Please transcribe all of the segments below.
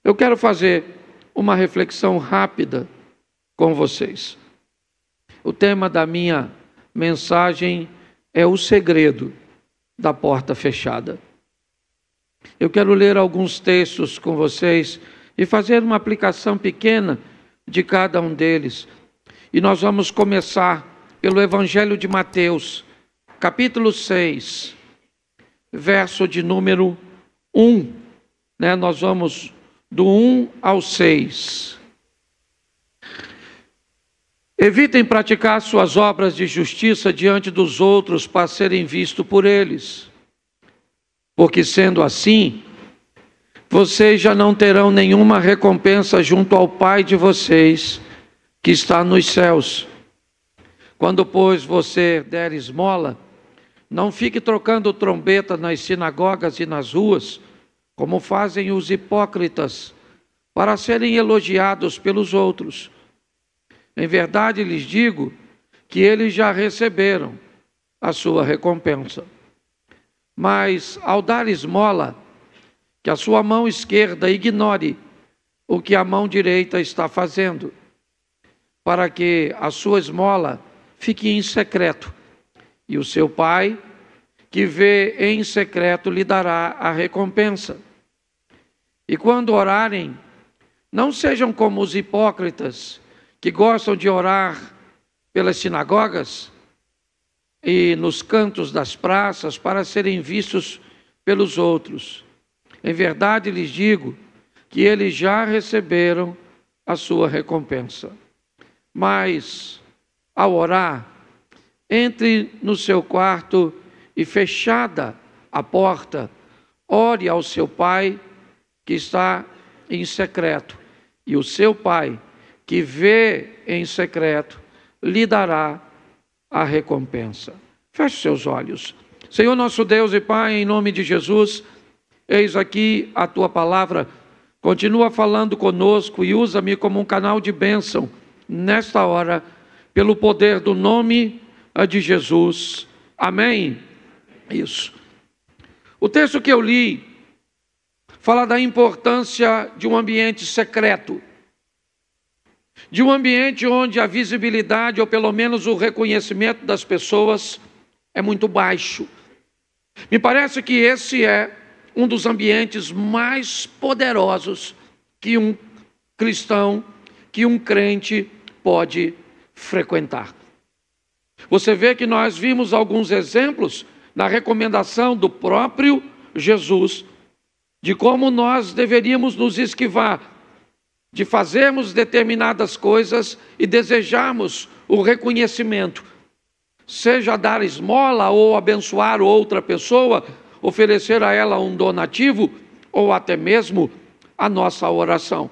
Eu quero fazer uma reflexão rápida com vocês. O tema da minha mensagem é o segredo da porta fechada. Eu quero ler alguns textos com vocês e fazer uma aplicação pequena de cada um deles. E nós vamos começar pelo Evangelho de Mateus, capítulo 6, verso de número 1. Nós vamos do 1 ao 6. Evitem praticar suas obras de justiça diante dos outros para serem vistos por eles. Porque sendo assim, vocês já não terão nenhuma recompensa junto ao Pai de vocês, que está nos céus. Quando, pois, você der esmola, não fique trocando trombeta nas sinagogas e nas ruas, como fazem os hipócritas, para serem elogiados pelos outros. Em verdade lhes digo que eles já receberam a sua recompensa. Mas, ao dar esmola, que a sua mão esquerda ignore o que a mão direita está fazendo, para que a sua esmola fique em secreto, e o seu Pai, que vê em secreto, lhe dará a recompensa. E quando orarem, não sejam como os hipócritas, que gostam de orar pelas sinagogas e nos cantos das praças para serem vistos pelos outros. Em verdade lhes digo que eles já receberam a sua recompensa. Mas, ao orar, entre no seu quarto e, fechada a porta, ore ao seu Pai que está em secreto, e o seu Pai, que vê em secreto, lhe dará a recompensa. Feche seus olhos. Senhor nosso Deus e Pai, em nome de Jesus, eis aqui a Tua palavra. Continua falando conosco e usa-me como um canal de bênção nesta hora, pelo poder do nome de Jesus. Amém? Isso. O texto que eu li fala da importância de um ambiente secreto, de um ambiente onde a visibilidade, ou pelo menos o reconhecimento das pessoas, é muito baixo. Me parece que esse é um dos ambientes mais poderosos que um cristão, que um crente pode frequentar. Você vê que nós vimos alguns exemplos na recomendação do próprio Jesus, de como nós deveríamos nos esquivar de fazermos determinadas coisas e desejarmos o reconhecimento, seja dar esmola ou abençoar outra pessoa, oferecer a ela um donativo ou até mesmo a nossa oração.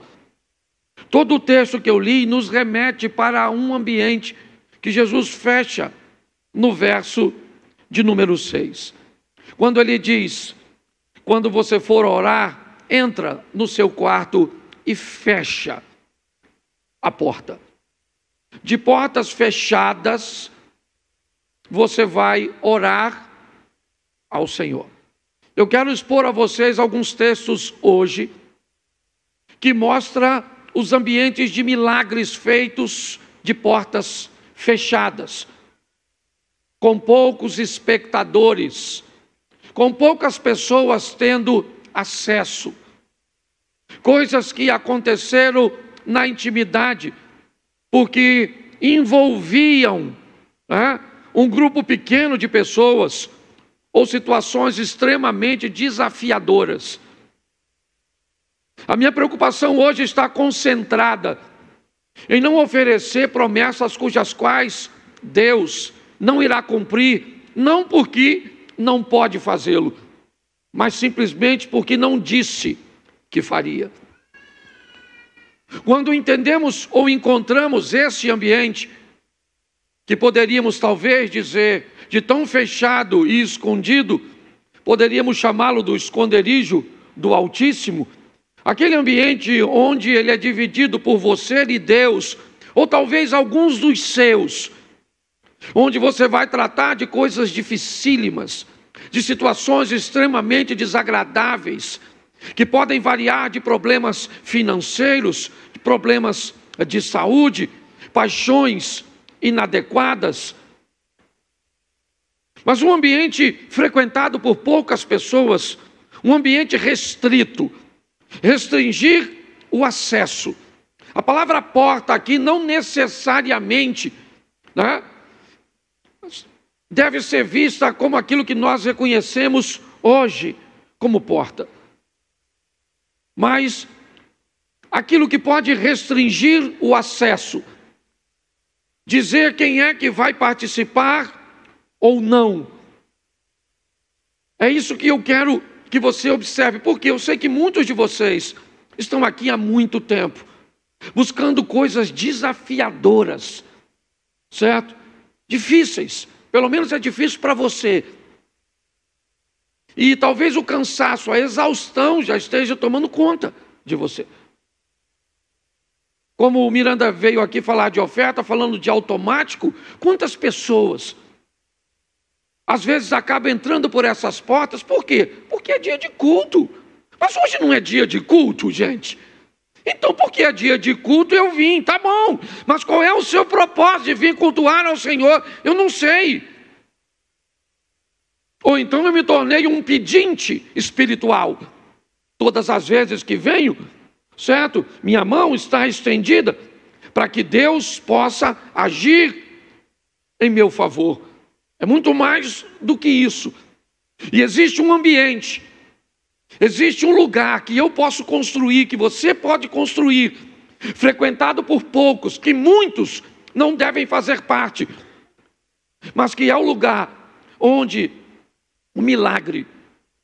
Todo o texto que eu li nos remete para um ambiente que Jesus fecha no verso de número 6. Quando ele diz: quando você for orar, entra no seu quarto e fecha a porta. De portas fechadas, você vai orar ao Senhor. Eu quero expor a vocês alguns textos hoje que mostram os ambientes de milagres feitos de portas fechadas, com poucos espectadores, com poucas pessoas tendo acesso. Coisas que aconteceram na intimidade, porque envolviam um grupo pequeno de pessoas, ou situações extremamente desafiadoras. A minha preocupação hoje está concentrada em não oferecer promessas cujas quais Deus não irá cumprir, não porque não pode fazê-lo, mas simplesmente porque não disse que faria. Quando entendemos ou encontramos esse ambiente, que poderíamos talvez dizer de tão fechado e escondido, poderíamos chamá-lo do esconderijo do Altíssimo, aquele ambiente onde ele é dividido por você e Deus, ou talvez alguns dos seus, onde você vai tratar de coisas dificílimas, de situações extremamente desagradáveis, que podem variar de problemas financeiros, de problemas de saúde, paixões inadequadas. Mas um ambiente frequentado por poucas pessoas, um ambiente restrito, restringir o acesso. A palavra porta aqui não necessariamente, né, deve ser vista como aquilo que nós reconhecemos hoje como porta. Mas aquilo que pode restringir o acesso, dizer quem é que vai participar ou não. É isso que eu quero que você observe, porque eu sei que muitos de vocês estão aqui há muito tempo, buscando coisas desafiadoras, certo? Difíceis, pelo menos é difícil para você. E talvez o cansaço, a exaustão já esteja tomando conta de você. Como o Miranda veio aqui falar de oferta, falando de automático, quantas pessoas às vezes acabam entrando por essas portas, por quê? Porque é dia de culto. Mas hoje não é dia de culto, gente. Então, porque é dia de culto, eu vim, tá bom. Mas qual é o seu propósito de vir cultuar ao Senhor? Eu não sei. Ou então eu me tornei um pedinte espiritual. Todas as vezes que venho, certo? Minha mão está estendida para que Deus possa agir em meu favor. É muito mais do que isso. E existe um ambiente, existe um lugar que eu posso construir, que você pode construir, frequentado por poucos, que muitos não devem fazer parte, mas que é o lugar onde o milagre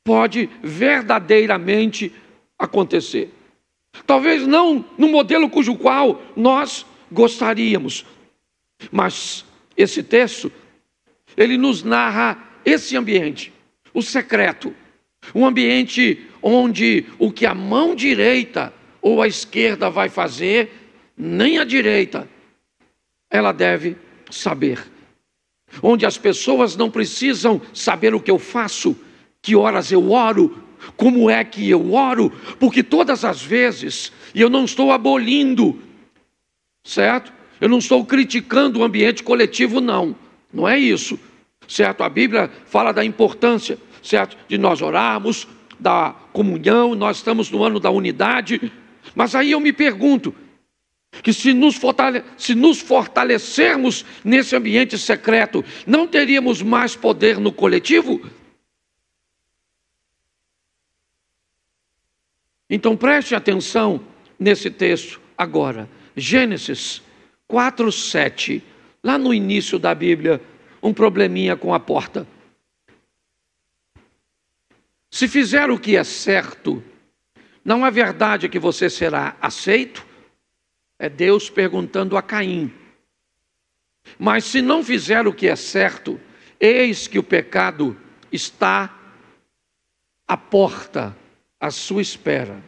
pode verdadeiramente acontecer. Talvez não no modelo cujo qual nós gostaríamos, mas esse texto, ele nos narra esse ambiente, o secreto, um ambiente onde o que a mão direita ou a esquerda vai fazer, nem a direita ela deve saber. Onde as pessoas não precisam saber o que eu faço, que horas eu oro, como é que eu oro, porque todas as vezes, e eu não estou abolindo, certo? Eu não estou criticando o ambiente coletivo, não é isso, certo? A Bíblia fala da importância, certo? De nós orarmos, da comunhão, nós estamos no ano da unidade, mas aí eu me pergunto, que se nos fortalecermos nesse ambiente secreto, não teríamos mais poder no coletivo? Então preste atenção nesse texto agora. Gênesis 4:7, lá no início da Bíblia, um probleminha com a porta. Se fizer o que é certo, não é verdade que você será aceito? É Deus perguntando a Caim. Mas se não fizer o que é certo, eis que o pecado está à porta, à sua espera.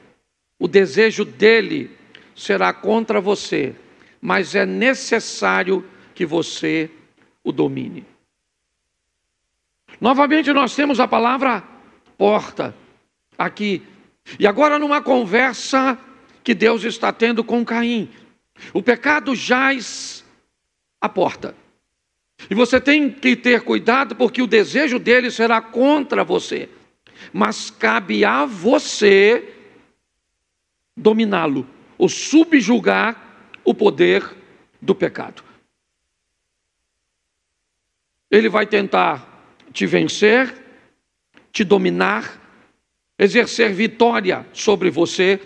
O desejo dele será contra você, mas é necessário que você o domine. Novamente nós temos a palavra porta aqui. E agora numa conversa que Deus está tendo com Caim. O pecado jaz à porta. E você tem que ter cuidado, porque o desejo dele será contra você. Mas cabe a você dominá-lo, ou subjugar o poder do pecado. Ele vai tentar te vencer, te dominar, exercer vitória sobre você,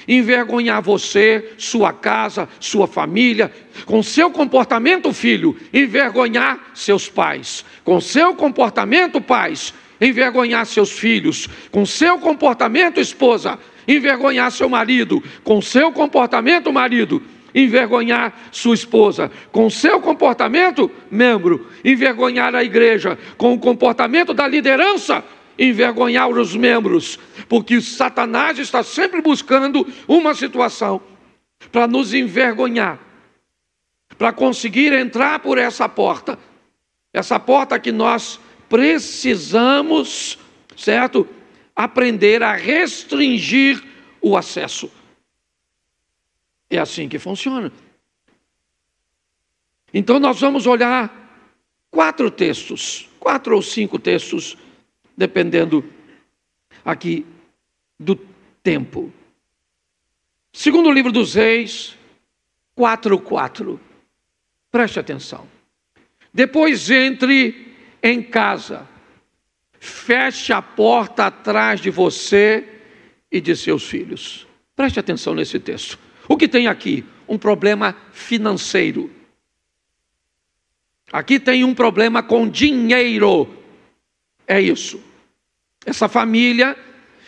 envergonhar você, sua casa, sua família, com seu comportamento, filho, envergonhar seus pais, com seu comportamento, pais, envergonhar seus filhos, com seu comportamento, esposa, envergonhar seu marido, com seu comportamento, marido, envergonhar sua esposa, com seu comportamento, membro, envergonhar a igreja, com o comportamento da liderança, envergonhar os membros, porque Satanás está sempre buscando uma situação para nos envergonhar, para conseguir entrar por essa porta que nós precisamos, certo? aprender a restringir o acesso. É assim que funciona. Então nós vamos olhar 4 textos, 4 ou 5 textos, dependendo aqui do tempo. Segundo livro dos Reis, 4:4. Preste atenção. Depois entre em casa, feche a porta atrás de você e de seus filhos. Preste atenção nesse texto. O que tem aqui? Um problema financeiro. Aqui tem um problema com dinheiro. É isso. Essa família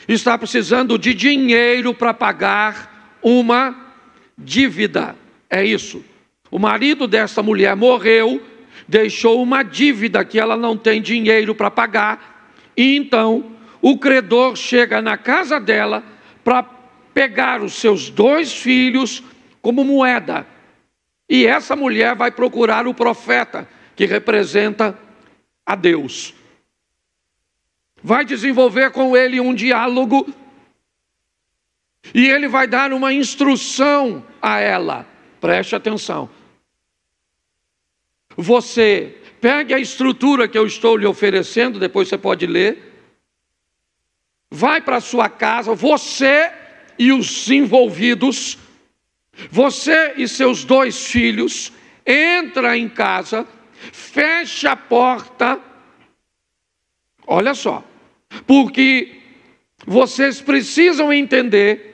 está precisando de dinheiro para pagar uma dívida. É isso. O marido dessa mulher morreu, deixou uma dívida que ela não tem dinheiro para pagar. E então o credor chega na casa dela para pegar os seus 2 filhos como moeda. E essa mulher vai procurar o profeta, que representa a Deus. Vai desenvolver com ele um diálogo. E ele vai dar uma instrução a ela. Preste atenção. Você pegue a estrutura que eu estou lhe oferecendo, depois você pode ler. Vai para a sua casa, você e os envolvidos, você e seus 2 filhos, entra em casa, fecha a porta. Olha só, porque vocês precisam entender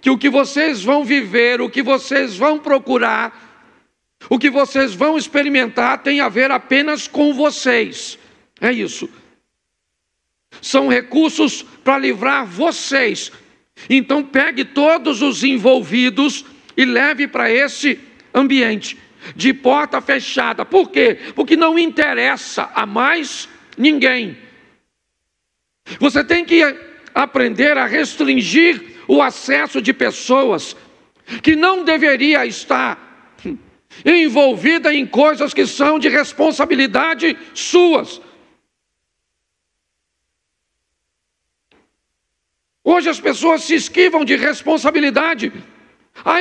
que o que vocês vão viver, o que vocês vão procurar, o que vocês vão experimentar tem a ver apenas com vocês. É isso. São recursos para livrar vocês. Então pegue todos os envolvidos e leve para esse ambiente de porta fechada. Por quê? Porque não interessa a mais ninguém. Você tem que aprender a restringir o acesso de pessoas que não deveria estar envolvida em coisas que são de responsabilidade suas. Hoje as pessoas se esquivam de responsabilidade.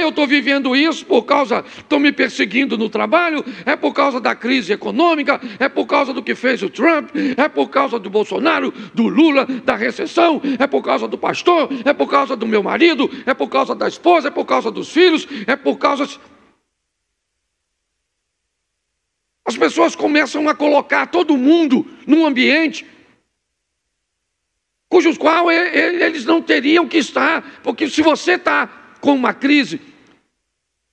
Eu estou vivendo isso por causa, estão me perseguindo no trabalho, é por causa da crise econômica, é por causa do que fez o Trump, é por causa do Bolsonaro, do Lula, da recessão, é por causa do pastor, é por causa do meu marido, é por causa da esposa, é por causa dos filhos, é por causa... As pessoas começam a colocar todo mundo num ambiente cujos qual eles não teriam que estar, porque se você está com uma crise,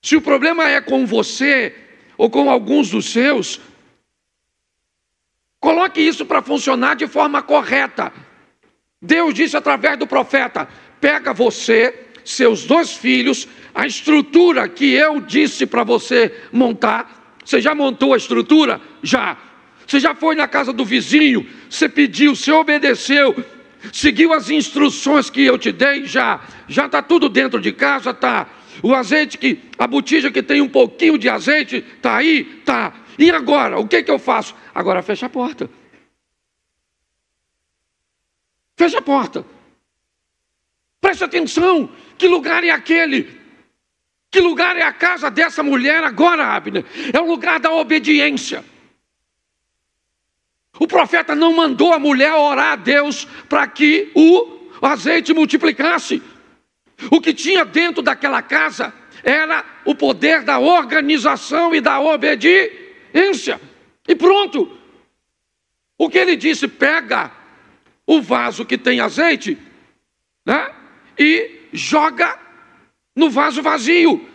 se o problema é com você ou com alguns dos seus, coloque isso para funcionar de forma correta. Deus disse através do profeta: pega você, seus 2 filhos, a estrutura que eu disse para você montar. Você já montou a estrutura? Já. Você já foi na casa do vizinho, você pediu, você obedeceu, seguiu as instruções que eu te dei? Já está tudo dentro de casa, está. O azeite, a botija que tem um pouquinho de azeite, está aí? Está. E agora, o que eu faço? Agora fecha a porta. Fecha a porta. Preste atenção, que lugar é aquele? Que lugar é a casa dessa mulher agora, Abner? É o lugar da obediência. O profeta não mandou a mulher orar a Deus para que o azeite multiplicasse. O que tinha dentro daquela casa era o poder da organização e da obediência. E pronto. O que ele disse? Pega o vaso que tem azeite, né, e joga no vaso vazio.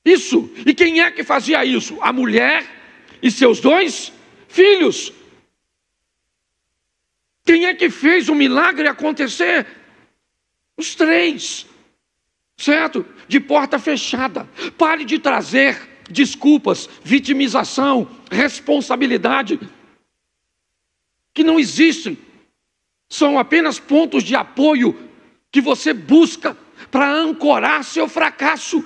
Isso. E quem é que fazia isso? A mulher e seus 2 filhos. Quem é que fez o milagre acontecer? Os 3, certo? De porta fechada. Pare de trazer desculpas, vitimização, responsabilidade, que não existem. São apenas pontos de apoio que você busca para ancorar seu fracasso.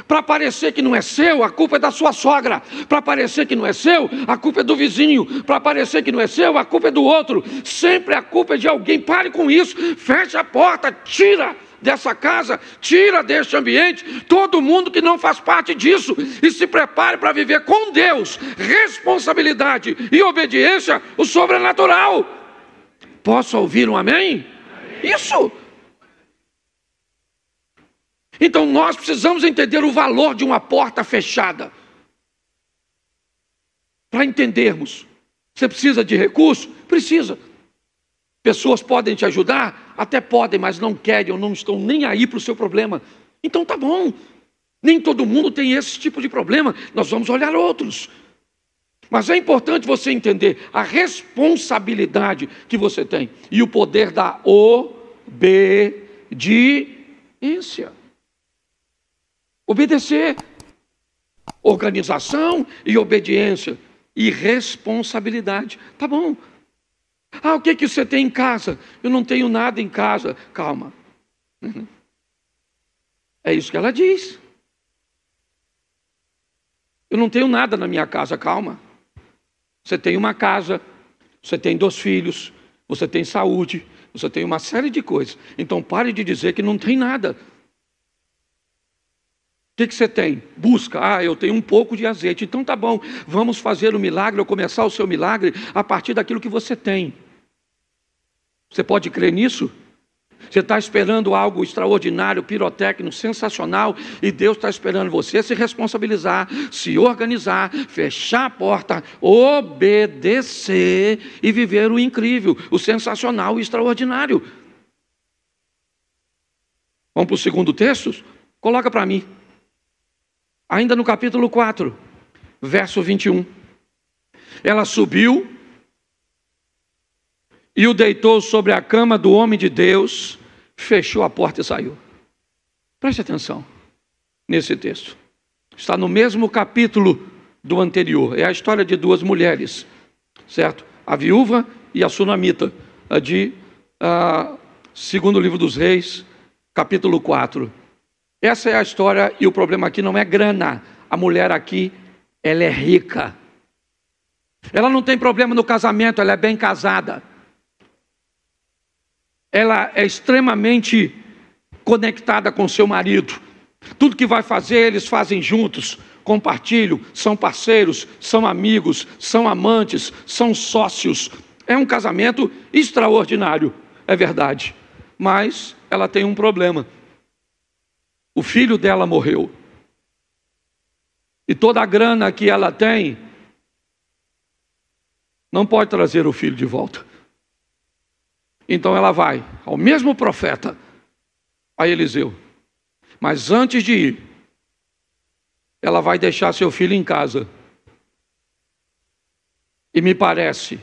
Para parecer que não é seu, a culpa é da sua sogra. Para parecer que não é seu, a culpa é do vizinho. Para parecer que não é seu, a culpa é do outro. Sempre a culpa é de alguém. Pare com isso, feche a porta, tira dessa casa, tira deste ambiente todo mundo que não faz parte disso e se prepare para viver com Deus, responsabilidade e obediência, o sobrenatural. Posso ouvir um amém? Isso! Então nós precisamos entender o valor de uma porta fechada. Para entendermos, você precisa de recurso? Precisa. Pessoas podem te ajudar? Até podem, mas não querem ou não estão nem aí para o seu problema. Então tá bom. Nem todo mundo tem esse tipo de problema. Nós vamos olhar outros. Mas é importante você entender a responsabilidade que você tem e o poder da obediência. Obedecer. Organização e obediência. E responsabilidade. Tá bom. O que você tem em casa? Eu não tenho nada em casa. Calma. É isso que ela diz. Eu não tenho nada na minha casa. Calma. Você tem uma casa, você tem 2 filhos, você tem saúde, você tem uma série de coisas. Então pare de dizer que não tem nada. O que você tem? Busca. Eu tenho um pouco de azeite. Então tá bom, vamos fazer o milagre, ou começar o seu milagre a partir daquilo que você tem. Você pode crer nisso? Você está esperando algo extraordinário, pirotécnico, sensacional, e Deus está esperando você se responsabilizar, se organizar, fechar a porta, obedecer e viver o incrível, o sensacional e extraordinário. Vamos para o segundo texto? Coloca para mim. Ainda no capítulo 4, verso 21. Ela subiu e o deitou sobre a cama do homem de Deus, fechou a porta e saiu. Preste atenção nesse texto. Está no mesmo capítulo do anterior. É a história de 2 mulheres, certo? A viúva e a sunamita, segundo livro dos Reis, capítulo 4. Essa é a história e o problema aqui não é grana. A mulher aqui, ela é rica. Ela não tem problema no casamento, ela é bem casada. Ela é extremamente conectada com seu marido. Tudo que vai fazer, eles fazem juntos, compartilham, são parceiros, são amigos, são amantes, são sócios. É um casamento extraordinário, é verdade. Mas ela tem um problema. O filho dela morreu. E toda a grana que ela tem, não pode trazer o filho de volta. Então ela vai ao mesmo profeta, a Eliseu. Mas antes de ir, ela vai deixar seu filho em casa. E me parece,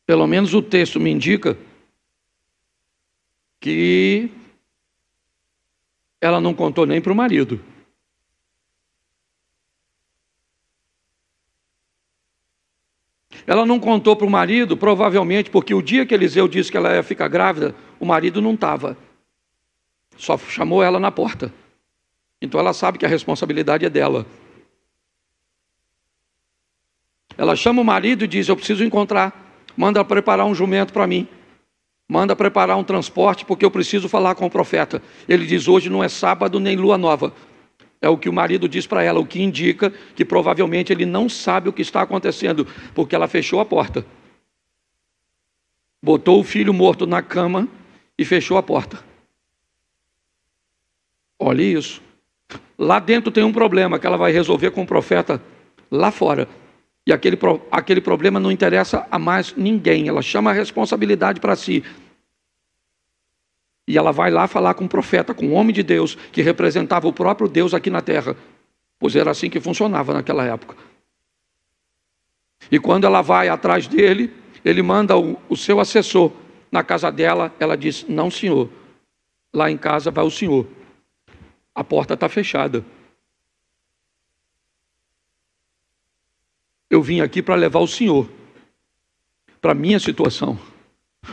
pelo menos o texto me indica, que ela não contou nem para o marido. Ela não contou para o marido, provavelmente porque o dia que Eliseu disse que ela ia ficar grávida, o marido não estava. Só chamou ela na porta. Então ela sabe que a responsabilidade é dela. Ela chama o marido e diz: eu preciso encontrar. Manda preparar um jumento para mim. Manda preparar um transporte porque eu preciso falar com o profeta. Ele diz: hoje não é sábado nem lua nova. É o que o marido diz para ela, o que indica que provavelmente ele não sabe o que está acontecendo, porque ela fechou a porta. Botou o filho morto na cama e fechou a porta. Olha isso. Lá dentro tem um problema que ela vai resolver com o profeta lá fora. E aquele problema não interessa a mais ninguém. Ela chama a responsabilidade para si. E ela vai lá falar com o profeta, com o homem de Deus, que representava o próprio Deus aqui na terra. Pois era assim que funcionava naquela época. E quando ela vai atrás dele, ele manda o seu assessor na casa dela. Ela diz: não, senhor. Lá em casa vai o senhor. A porta está fechada. Eu vim aqui para levar o senhor para a minha situação.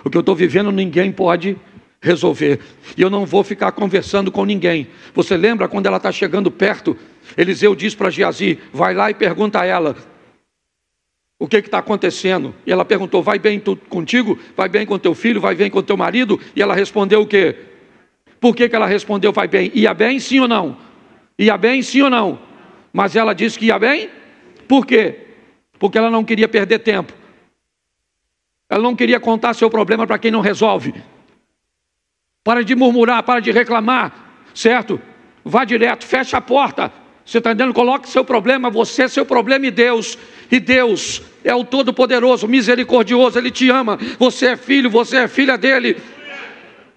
O que eu estou vivendo ninguém pode resolver. E eu não vou ficar conversando com ninguém. Você lembra quando ela está chegando perto? Eliseu diz para Geazi: vai lá e pergunta a ela o que está acontecendo. E ela perguntou: vai bem contigo? Vai bem com teu filho? Vai bem com teu marido? E ela respondeu o quê? Por que ela respondeu vai bem? Ia bem sim ou não? Ia bem sim ou não? Mas ela disse que ia bem? Por quê? Porque ela não queria perder tempo. Ela não queria contar seu problema para quem não resolve. Para de murmurar, para de reclamar, certo? Vá direto, fecha a porta. Você está entendendo? Coloque seu problema, você, seu problema e Deus. E Deus é o Todo-Poderoso, misericordioso, Ele te ama. Você é filho, você é filha dEle.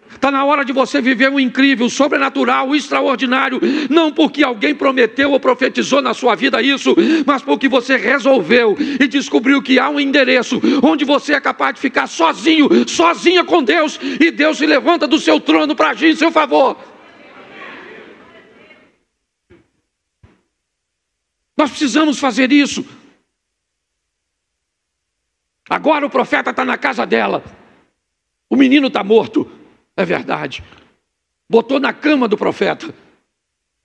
Está na hora de você viver o incrível, o sobrenatural, o extraordinário. Não porque alguém prometeu ou profetizou na sua vida isso, mas porque você resolveu e descobriu que há um endereço onde você é capaz de ficar sozinho, sozinha com Deus, e Deus se levanta do seu trono para agir em seu favor. Nós precisamos fazer isso. Agora o profeta está na casa dela. O menino está morto. É verdade. Botou na cama do profeta.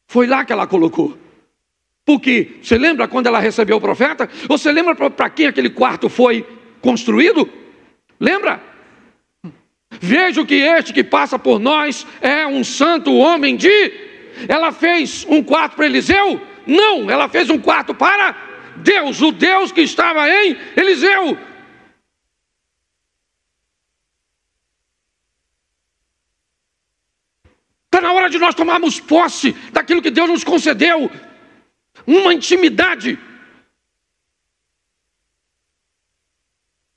Foi lá que ela colocou. Porque, você lembra quando ela recebeu o profeta? Você lembra para quem aquele quarto foi construído? Lembra? Vejo que este que passa por nós é um santo homem de... Ela fez um quarto para Eliseu? Não, ela fez um quarto para Deus, o Deus que estava em Eliseu. Está na hora de nós tomarmos posse daquilo que Deus nos concedeu. Uma intimidade.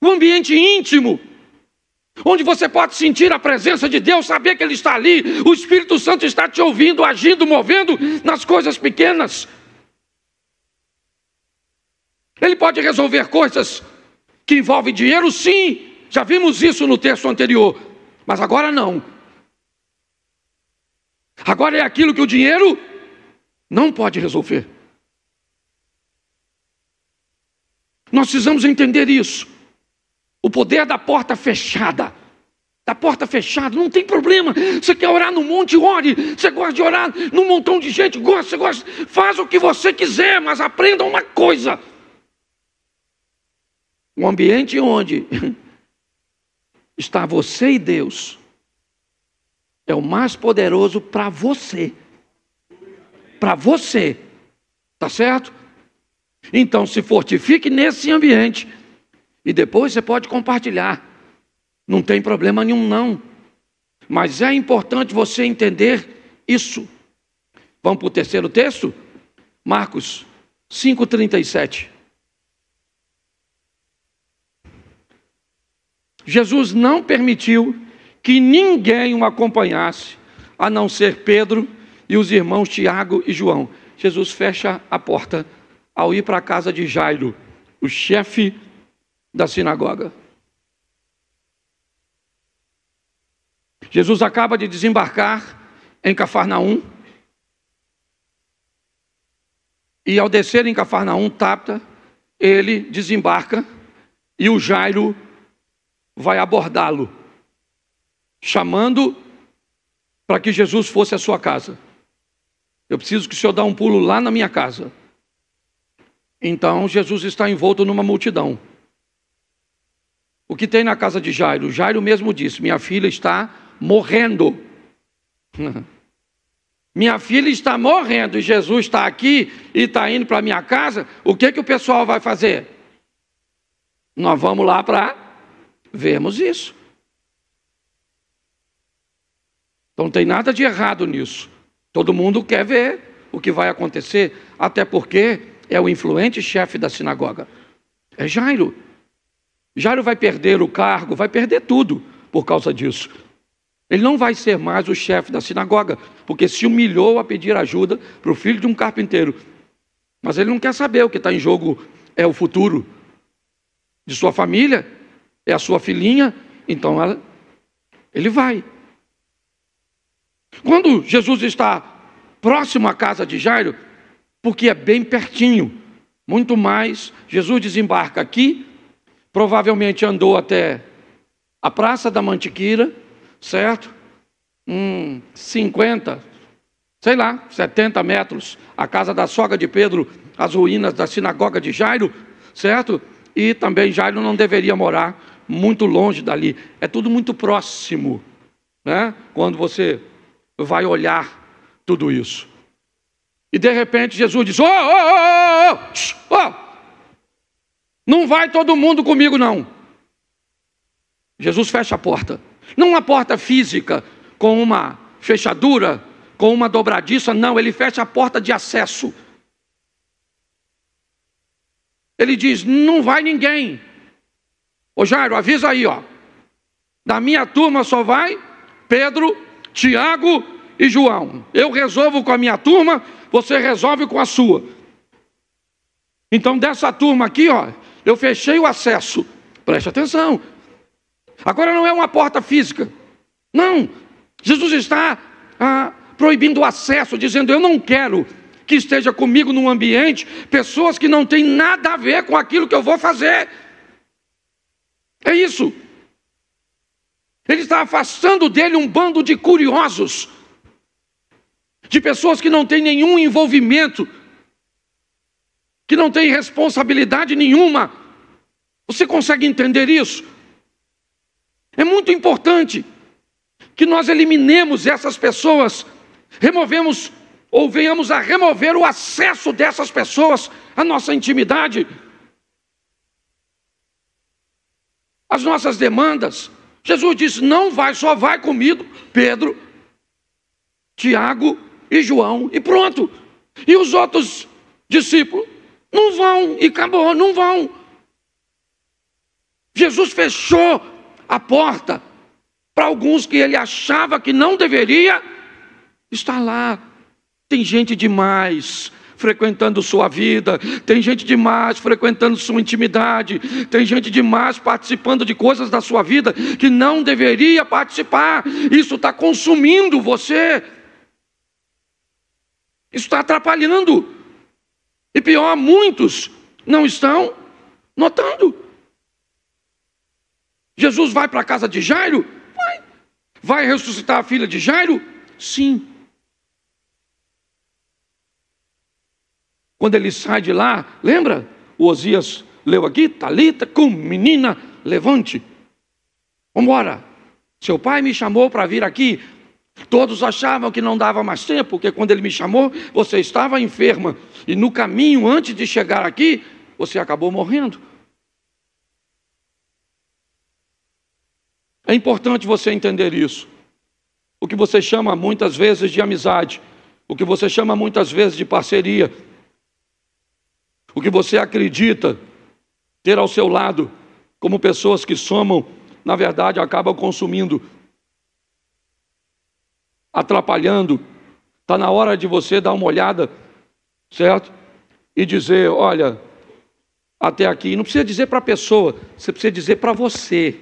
Um ambiente íntimo. Onde você pode sentir a presença de Deus, saber que Ele está ali. O Espírito Santo está te ouvindo, agindo, movendo nas coisas pequenas. Ele pode resolver coisas que envolvem dinheiro, sim. Já vimos isso no texto anterior. Mas agora não. Agora é aquilo que o dinheiro não pode resolver. Nós precisamos entender isso. O poder da porta fechada. Da porta fechada, não tem problema. Você quer orar no monte, ore. Você gosta de orar num montão de gente, você gosta. Faz o que você quiser, mas aprenda uma coisa. Um ambiente onde está você e Deus é o mais poderoso para você. Para você. Tá certo? Então se fortifique nesse ambiente. E depois você pode compartilhar. Não tem problema nenhum não. Mas é importante você entender isso. Vamos para o terceiro texto? Marcos 5:37. Jesus não permitiu que ninguém o acompanhasse, a não ser Pedro e os irmãos Tiago e João. Jesus fecha a porta ao ir para a casa de Jairo, o chefe da sinagoga. Jesus acaba de desembarcar em Cafarnaum. E ao descer em Cafarnaum, Tabita, ele desembarca e o Jairo vai abordá-lo, chamando para que Jesus fosse à sua casa. Eu preciso que o senhor dê um pulo lá na minha casa. Então Jesus está envolto numa multidão. O que tem na casa de Jairo? Jairo mesmo disse: minha filha está morrendo. Minha filha está morrendo e Jesus está aqui e está indo para a minha casa. O que o pessoal vai fazer? Nós vamos lá para vermos isso. Então não tem nada de errado nisso. Todo mundo quer ver o que vai acontecer, até porque é o influente chefe da sinagoga. É Jairo. Jairo vai perder o cargo, vai perder tudo por causa disso. Ele não vai ser mais o chefe da sinagoga, porque se humilhou a pedir ajuda para o filho de um carpinteiro. Mas ele não quer saber, o que está em jogo é o futuro de sua família, é a sua filhinha, então ele vai. Quando Jesus está próximo à casa de Jairo, porque é bem pertinho, muito mais, Jesus desembarca aqui, provavelmente andou até a Praça da Mantiqueira, certo? 50, sei lá, 70 metros, a casa da sogra de Pedro, as ruínas da sinagoga de Jairo, certo? E também Jairo não deveria morar muito longe dali. É tudo muito próximo, né? Quando você vai olhar tudo isso. E de repente Jesus diz: não vai todo mundo comigo não. Jesus fecha a porta. Não uma porta física, com uma fechadura, com uma dobradiça, não, ele fecha a porta de acesso. Ele diz: não vai ninguém. Ô Jairo, avisa aí, ó. Da minha turma só vai Pedro, Tiago e João. Eu resolvo com a minha turma, você resolve com a sua. Então dessa turma aqui, ó, eu fechei o acesso. Preste atenção. Agora não é uma porta física. Não. Jesus está proibindo o acesso, dizendo: eu não quero que esteja comigo num ambiente pessoas que não têm nada a ver com aquilo que eu vou fazer. É isso. Ele está afastando dele um bando de curiosos, de pessoas que não têm nenhum envolvimento, que não têm responsabilidade nenhuma. Você consegue entender isso? É muito importante que nós eliminemos essas pessoas, removemos ou venhamos a remover o acesso dessas pessoas à nossa intimidade, às nossas demandas. Jesus disse: não vai, só vai comigo Pedro, Tiago e João, e pronto. E os outros discípulos não vão, e acabou, não vão. Jesus fechou a porta para alguns que ele achava que não deveria estar lá. Tem gente demais frequentando sua vida, tem gente demais frequentando sua intimidade, tem gente demais participando de coisas da sua vida que não deveria participar. Isso está consumindo você, isso está atrapalhando, e pior, muitos não estão notando. Jesus vai para a casa de Jairo? Vai ressuscitar a filha de Jairo? Sim. Quando ele sai de lá, lembra? O Osias leu aqui: Talita, cum, menina, levante. Vamos embora. Seu pai me chamou para vir aqui. Todos achavam que não dava mais tempo, porque quando ele me chamou, você estava enferma. E no caminho, antes de chegar aqui, você acabou morrendo. É importante você entender isso. O que você chama muitas vezes de amizade, o que você chama muitas vezes de parceria, o que você acredita ter ao seu lado como pessoas que somam, na verdade acabam consumindo, atrapalhando. Está na hora de você dar uma olhada, certo? E dizer: olha, até aqui. Não precisa dizer para a pessoa, você precisa dizer para você.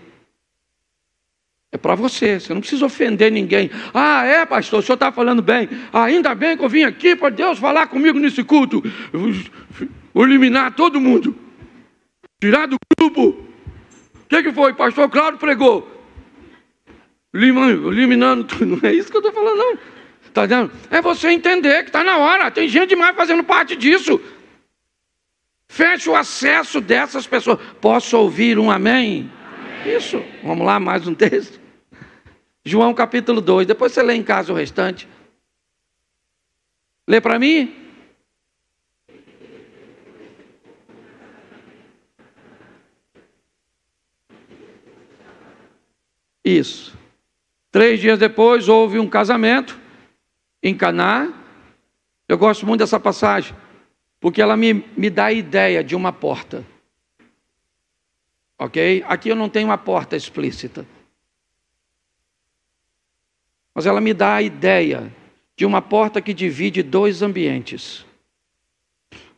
É para você, você não precisa ofender ninguém. Ah, é, pastor, o senhor está falando bem. Ainda bem que eu vim aqui para Deus falar comigo nesse culto. Vou eliminar todo mundo, tirar do grupo. O que foi? Pastor Cláudio pregou, eliminando tudo. Não é isso que eu estou falando, não. Está dizendo? É você entender que está na hora. Tem gente demais fazendo parte disso. Feche o acesso dessas pessoas. Posso ouvir um amém? Isso, vamos lá, mais um texto. João capítulo 2, depois você lê em casa o restante. Lê para mim. Isso. 3 dias depois houve um casamento em Caná. Eu gosto muito dessa passagem, porque ela me dá a ideia de uma porta. Ok? Aqui eu não tenho uma porta explícita, mas ela me dá a ideia de uma porta que divide 2 ambientes.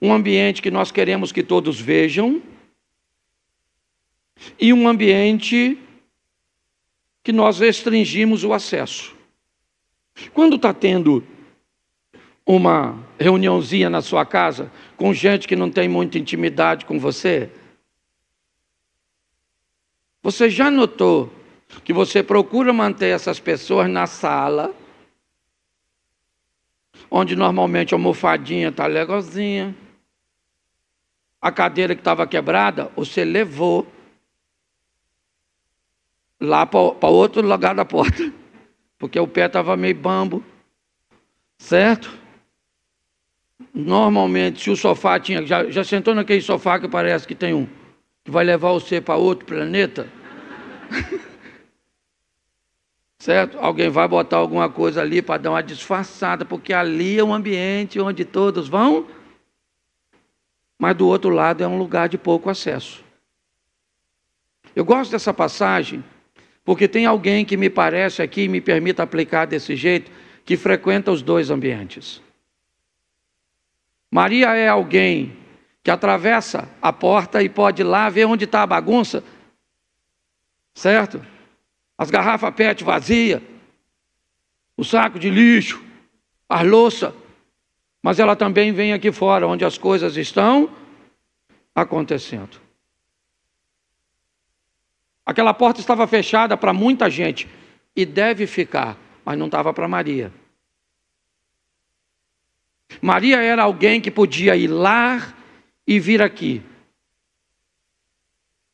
Um ambiente que nós queremos que todos vejam, e um ambiente que nós restringimos o acesso. Quando está tendo uma reuniãozinha na sua casa, com gente que não tem muita intimidade com você, você já notou que você procura manter essas pessoas na sala, onde normalmente a almofadinha está legalzinha, a cadeira que estava quebrada, você levou lá para outro lugar da porta, porque o pé estava meio bambo, certo? Normalmente, se o sofá tinha... Já sentou naquele sofá que parece que tem um, que vai levar você para outro planeta? Certo? Alguém vai botar alguma coisa ali para dar uma disfarçada, porque ali é um ambiente onde todos vão, mas do outro lado é um lugar de pouco acesso. Eu gosto dessa passagem, porque tem alguém que me parece aqui, me permita aplicar desse jeito, que frequenta os dois ambientes. Maria é alguém que atravessa a porta e pode ir lá ver onde está a bagunça, certo? As garrafas PET vazias, o saco de lixo, as louças, mas ela também vem aqui fora, onde as coisas estão acontecendo. Aquela porta estava fechada para muita gente, e deve ficar, mas não estava para Maria. Maria era alguém que podia ir lá e vir aqui.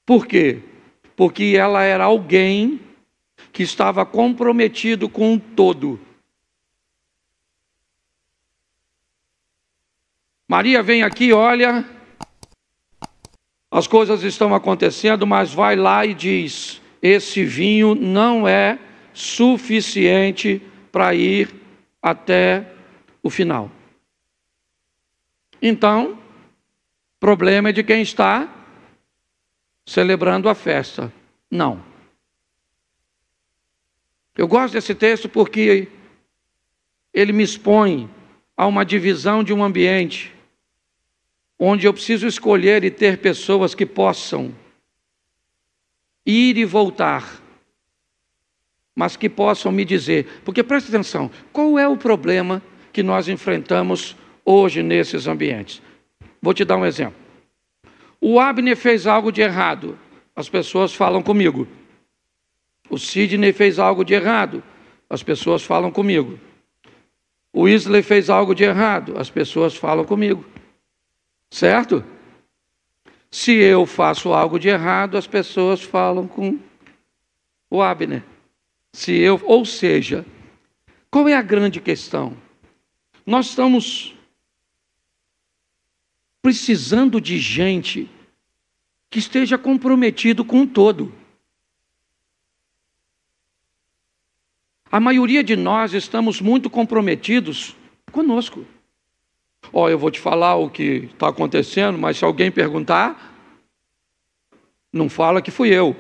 Por quê? Porque ela era alguém que estava comprometido com o todo. Maria vem aqui, olha, as coisas estão acontecendo, mas vai lá e diz: esse vinho não é suficiente para ir até o final. Então, problema é de quem está celebrando a festa. Não. Eu gosto desse texto porque ele me expõe a uma divisão de um ambiente onde eu preciso escolher e ter pessoas que possam ir e voltar, mas que possam me dizer, porque preste atenção, qual é o problema que nós enfrentamos hoje nesses ambientes? Vou te dar um exemplo. O Abner fez algo de errado, as pessoas falam comigo. O Sidney fez algo de errado, as pessoas falam comigo. O Isley fez algo de errado, as pessoas falam comigo. Certo? Se eu faço algo de errado, as pessoas falam com o Abner. Ou seja, qual é a grande questão? Nós estamos precisando de gente que esteja comprometido com o todo. A maioria de nós estamos muito comprometidos conosco. Eu vou te falar o que está acontecendo, mas se alguém perguntar, não fala que fui eu.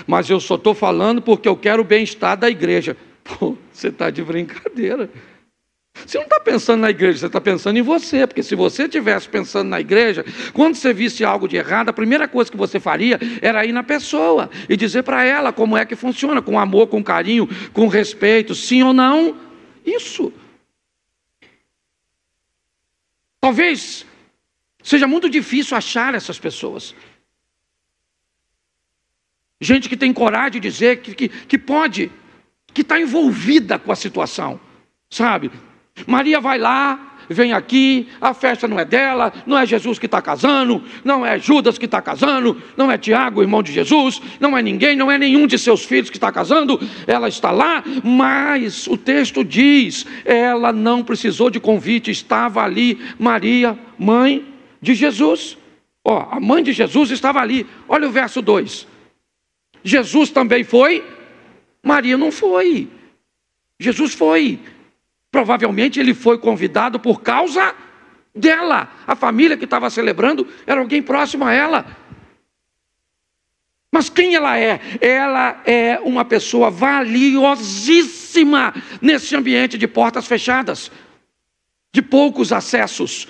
Mas eu só estou falando porque eu quero o bem-estar da igreja. Pô, você está de brincadeira. Você não está pensando na igreja, você está pensando em você. Porque se você estivesse pensando na igreja, quando você visse algo de errado, a primeira coisa que você faria era ir na pessoa e dizer para ela como é que funciona, com amor, com carinho, com respeito, sim ou não. Isso. Talvez seja muito difícil achar essas pessoas. Gente que tem coragem de dizer que pode, que está envolvida com a situação, sabe? Maria vai lá, vem aqui, a festa não é dela, não é Jesus que está casando, não é Judas que está casando, não é Tiago, irmão de Jesus, não é ninguém, não é nenhum de seus filhos que está casando, ela está lá, mas o texto diz, ela não precisou de convite, estava ali Maria, mãe de Jesus. A mãe de Jesus estava ali, olha o verso 2. Jesus também foi, Maria não foi. Jesus foi. Provavelmente ele foi convidado por causa dela. A família que estava celebrando era alguém próximo a ela. Mas quem ela é? Ela é uma pessoa valiosíssima nesse ambiente de portas fechadas, de poucos acessos.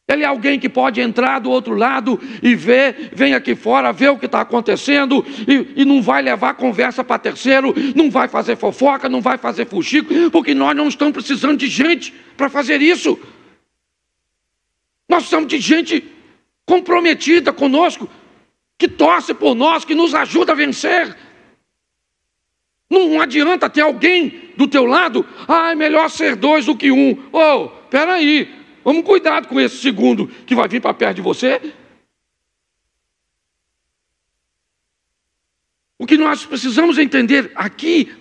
Ele é alguém que pode entrar do outro lado e ver, vem aqui fora, ver o que está acontecendo e não vai levar conversa para terceiro, não vai fazer fofoca, não vai fazer fuxico, porque nós não estamos precisando de gente para fazer isso. Nós precisamos de gente comprometida conosco, que torce por nós, que nos ajuda a vencer. Não adianta ter alguém do teu lado, é melhor ser dois do que um. Espera aí, vamos cuidado com esse segundo que vai vir para perto de você. O que nós precisamos entender aqui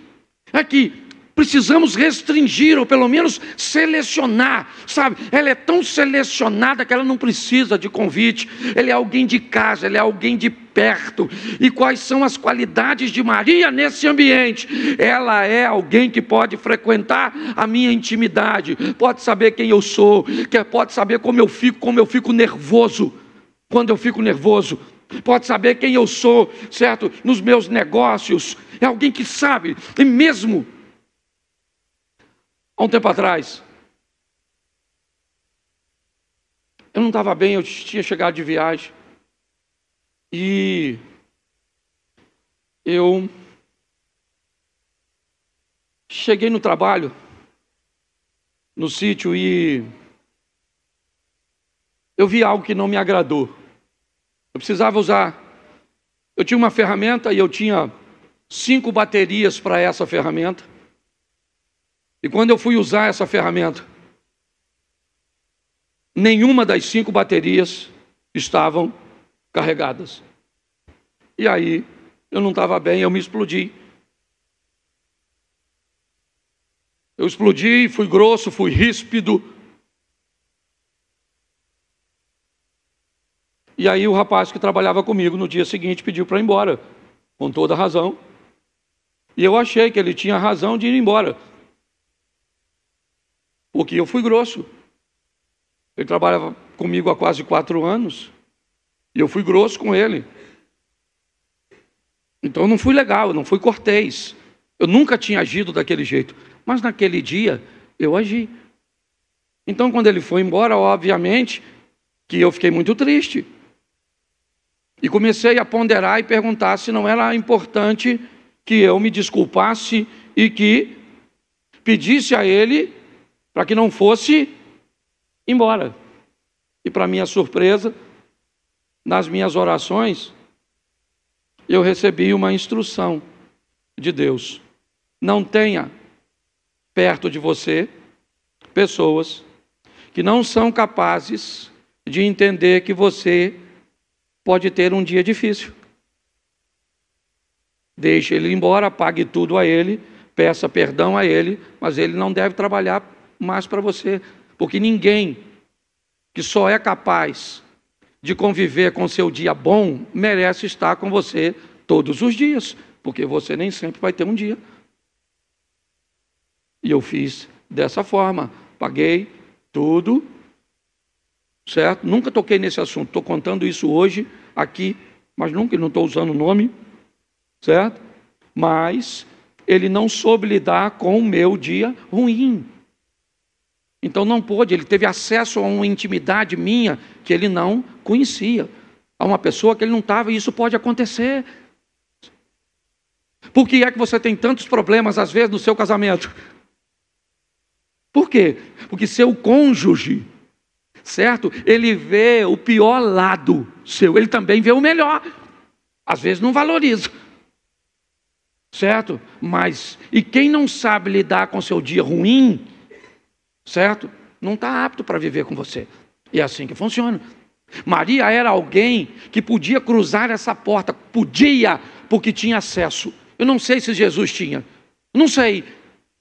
é que precisamos restringir, ou pelo menos selecionar, sabe? Ela é tão selecionada que ela não precisa de convite. Ela é alguém de casa, ela é alguém de perto. E quais são as qualidades de Maria nesse ambiente? Ela é alguém que pode frequentar a minha intimidade, pode saber quem eu sou, pode saber como eu fico nervoso, quando eu fico nervoso. Pode saber quem eu sou, certo? Nos meus negócios. É alguém que sabe. E mesmo há um tempo atrás, eu não estava bem, eu tinha chegado de viagem. E eu cheguei no trabalho, no sítio, e eu vi algo que não me agradou. Eu precisava usar. Eu tinha uma ferramenta e eu tinha 5 baterias para essa ferramenta. E quando eu fui usar essa ferramenta, nenhuma das 5 baterias estavam carregadas. E aí, eu não estava bem, eu me explodi. Eu explodi, fui grosso, fui ríspido. E aí o rapaz que trabalhava comigo no dia seguinte pediu para ir embora, com toda razão. E eu achei que ele tinha razão de ir embora, porque eu fui grosso. Ele trabalhava comigo há quase 4 anos, e eu fui grosso com ele. Então eu não fui legal, eu não fui cortês. Eu nunca tinha agido daquele jeito, mas naquele dia eu agi. Então quando ele foi embora, obviamente que eu fiquei muito triste. E comecei a ponderar e perguntar se não era importante que eu me desculpasse e que pedisse a ele para que não fosse embora. E para minha surpresa, nas minhas orações, eu recebi uma instrução de Deus. Não tenha perto de você pessoas que não são capazes de entender que você pode ter um dia difícil. Deixe ele ir embora, pague tudo a ele, peça perdão a ele, mas ele não deve trabalhar mais para você, porque ninguém que só é capaz de conviver com seu dia bom merece estar com você todos os dias, porque você nem sempre vai ter um dia. E eu fiz dessa forma, paguei tudo, certo? Nunca toquei nesse assunto, estou contando isso hoje, aqui, mas nunca, não estou usando o nome, certo? Mas ele não soube lidar com o meu dia ruim. Então não pôde, ele teve acesso a uma intimidade minha que ele não conhecia, a uma pessoa que ele não estava, e isso pode acontecer. Por que é que você tem tantos problemas, às vezes, no seu casamento? Por quê? Porque seu cônjuge, certo? Ele vê o pior lado seu, ele também vê o melhor. Às vezes não valoriza, certo? Mas, e quem não sabe lidar com seu dia ruim, certo? Não está apto para viver com você. E é assim que funciona. Maria era alguém que podia cruzar essa porta, podia, porque tinha acesso. Eu não sei se Jesus tinha, não sei,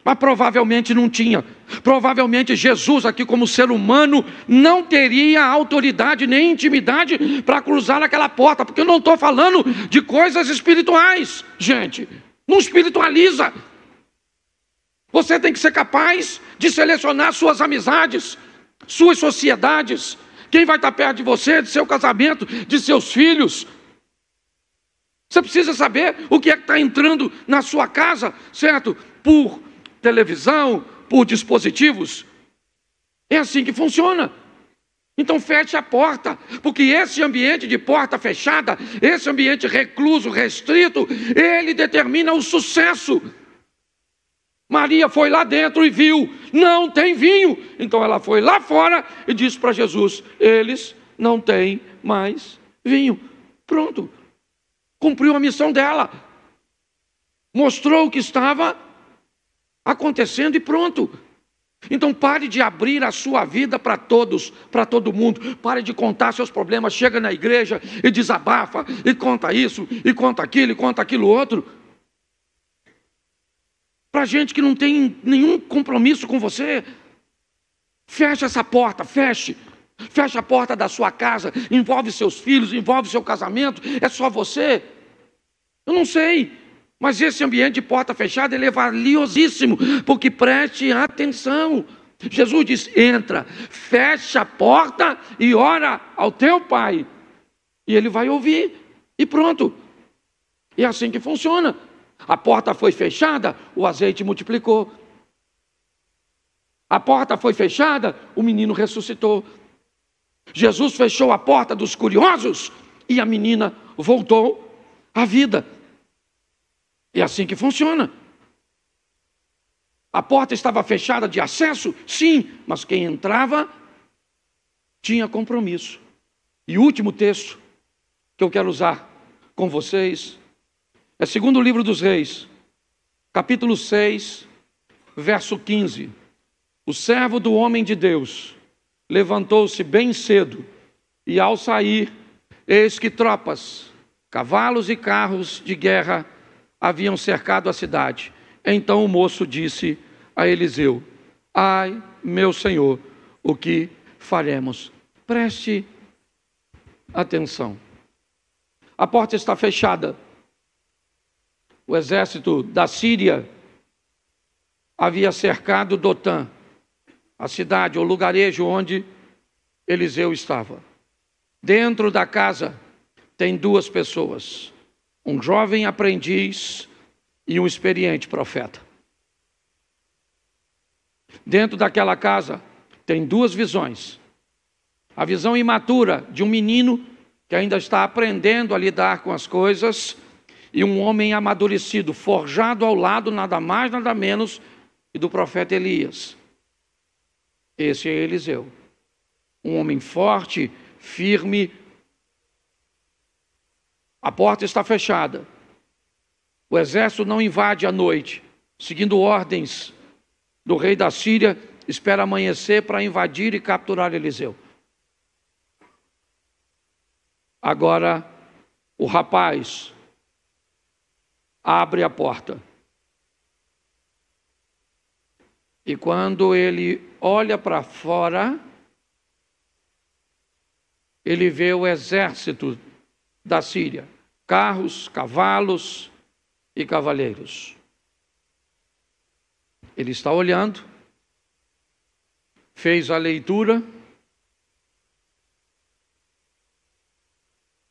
mas provavelmente não tinha. Provavelmente Jesus aqui como ser humano não teria autoridade nem intimidade para cruzar aquela porta, porque eu não estou falando de coisas espirituais, gente, não espiritualiza. Você tem que ser capaz de selecionar suas amizades, suas sociedades, quem vai estar perto de você, de seu casamento, de seus filhos. Você precisa saber o que é que está entrando na sua casa, certo? Por televisão, por dispositivos. É assim que funciona. Então feche a porta, porque esse ambiente de porta fechada, esse ambiente recluso, restrito, ele determina o sucesso. Maria foi lá dentro e viu, não tem vinho. Então ela foi lá fora e disse para Jesus, eles não têm mais vinho. Pronto, cumpriu a missão dela. Mostrou o que estava acontecendo e pronto. Então pare de abrir a sua vida para todos, para todo mundo. Pare de contar seus problemas. Chega na igreja e desabafa, e conta isso, e conta aquilo outro. Para gente que não tem nenhum compromisso com você. Feche essa porta, feche. Feche a porta da sua casa, envolve seus filhos, envolve seu casamento. É só você. Eu não sei. Mas esse ambiente de porta fechada, ele é valiosíssimo, porque preste atenção. Jesus diz, entra, fecha a porta e ora ao teu Pai. E ele vai ouvir, e pronto. E é assim que funciona. A porta foi fechada, o azeite multiplicou. A porta foi fechada, o menino ressuscitou. Jesus fechou a porta dos curiosos e a menina voltou à vida. É assim que funciona. A porta estava fechada de acesso? Sim, mas quem entrava tinha compromisso. E o último texto que eu quero usar com vocês é 2º livro dos Reis, capítulo 6, verso 15. O servo do homem de Deus levantou-se bem cedo e ao sair, eis que tropas, cavalos e carros de guerra haviam cercado a cidade. Então o moço disse a Eliseu, ai, meu senhor, o que faremos? Preste atenção. A porta está fechada. O exército da Síria havia cercado Dotã, a cidade, o lugarejo onde Eliseu estava. Dentro da casa tem 2 pessoas. Um jovem aprendiz e um experiente profeta. Dentro daquela casa tem 2 visões. A visão imatura de um menino que ainda está aprendendo a lidar com as coisas e um homem amadurecido, forjado ao lado nada mais, nada menos que do profeta Elias. Esse é Eliseu. Um homem forte, firme. A porta está fechada. O exército não invade à noite, seguindo ordens do rei da Síria, espera amanhecer para invadir e capturar Eliseu. Agora, o rapaz abre a porta. E quando ele olha para fora, ele vê o exército da Síria, carros, cavalos e cavaleiros. Ele está olhando, fez a leitura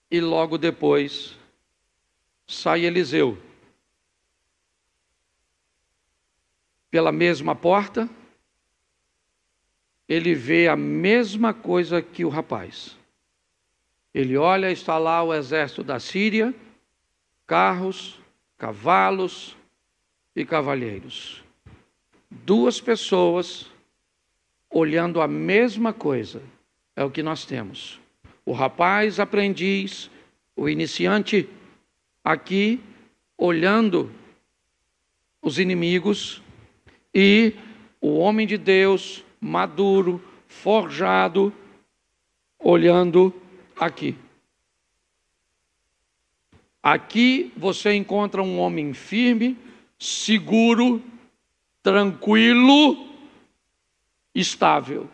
e logo depois sai Eliseu. Pela mesma porta, ele vê a mesma coisa que o rapaz. Ele olha, está lá o exército da Síria, carros, cavalos e cavalheiros. 2 pessoas olhando a mesma coisa. É o que nós temos. O rapaz aprendiz, o iniciante aqui, olhando os inimigos, e o homem de Deus, maduro, forjado, olhando aqui. Aqui você encontra um homem firme, seguro, tranquilo, estável.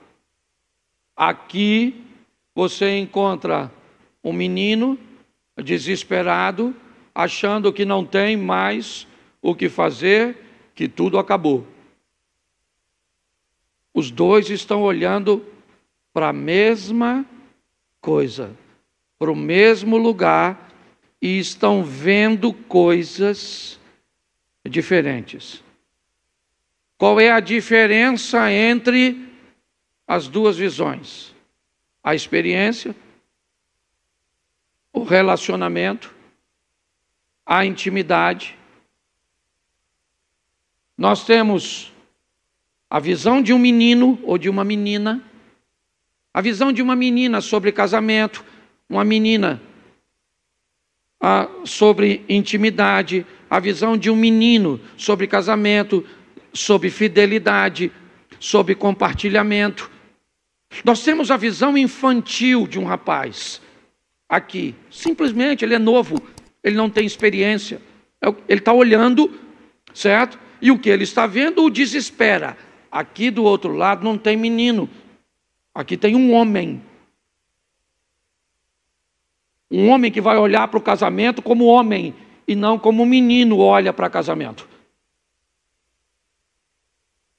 Aqui você encontra um menino desesperado, achando que não tem mais o que fazer, que tudo acabou. Os 2 estão olhando para a mesma coisa, para o mesmo lugar, e estão vendo coisas diferentes. Qual é a diferença entre as 2 visões? A experiência, o relacionamento, a intimidade. Nós temos a visão de um menino ou de uma menina, a visão de uma menina sobre casamento, uma menina sobre intimidade, a visão de um menino sobre casamento, sobre fidelidade, sobre compartilhamento. Nós temos a visão infantil de um rapaz aqui. Simplesmente ele é novo, ele não tem experiência. Ele está olhando, certo? E o que ele está vendo o desespera. Aqui do outro lado não tem menino. Aqui tem um homem. Um homem que vai olhar para o casamento como homem e não como um menino olha para casamento.